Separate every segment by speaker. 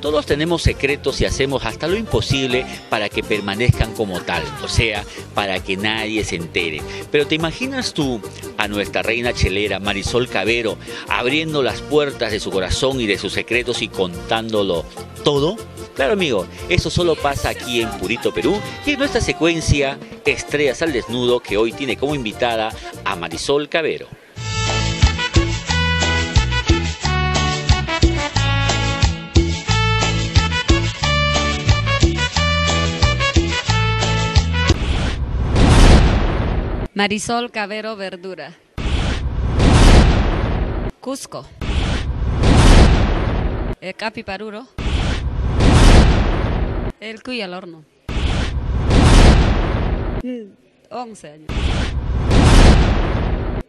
Speaker 1: Todos tenemos secretos y hacemos hasta lo imposible para que permanezcan como tal, o sea, para que nadie se entere. Pero ¿te imaginas tú a nuestra reina chelera Marisol Cavero abriendo las puertas de su corazón y de sus secretos y contándolo todo? Claro, amigo, eso solo pasa aquí en Purito, Perú, y en nuestra secuencia Estrellas al Desnudo, que hoy tiene como invitada a Marisol Cavero.
Speaker 2: Marisol Cavero Verdura. Cusco. El Capi Paruro. El cuy al horno. 11 años.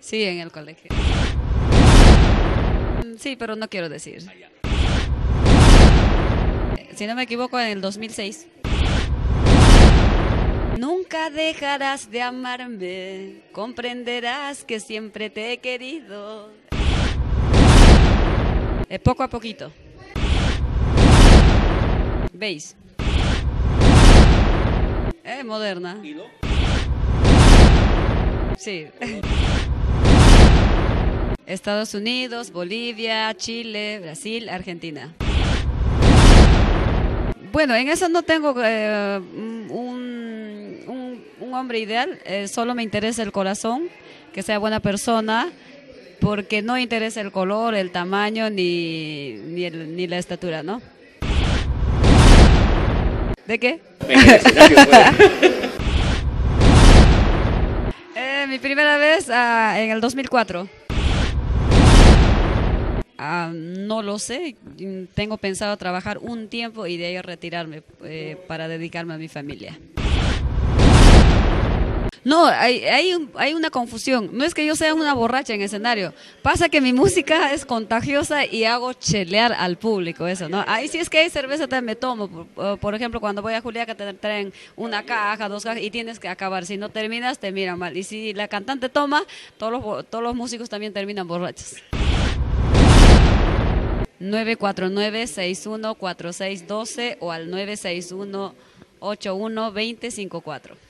Speaker 2: Sí, en el colegio. Sí, pero no quiero decir. Si no me equivoco, en el 2006. Nunca dejarás de amarme, comprenderás que siempre te he querido. Poco a poquito. ¿Veis? Moderna. Sí. Estados Unidos, Bolivia, Chile, Brasil, Argentina. Bueno, en eso no tengo un hombre ideal, solo me interesa el corazón, que sea buena persona, porque no interesa el color, el tamaño, ni la estatura, ¿no? ¿De qué?
Speaker 1: En el escenario, pues.
Speaker 2: Mi primera vez en el 2004. No lo sé, tengo pensado trabajar un tiempo y de ahí retirarme para dedicarme a mi familia. No, hay una confusión. No es que yo sea una borracha en escenario. Pasa que mi música es contagiosa y hago chelear al público, eso, ¿no? Ahí sí es que hay cerveza también me tomo. Por ejemplo, cuando voy a Juliaca te traen una caja, 2 cajas y tienes que acabar. Si no terminas, te miran mal. Y si la cantante toma, todos los músicos también terminan borrachos. 949-614612 o al 961-81-2054.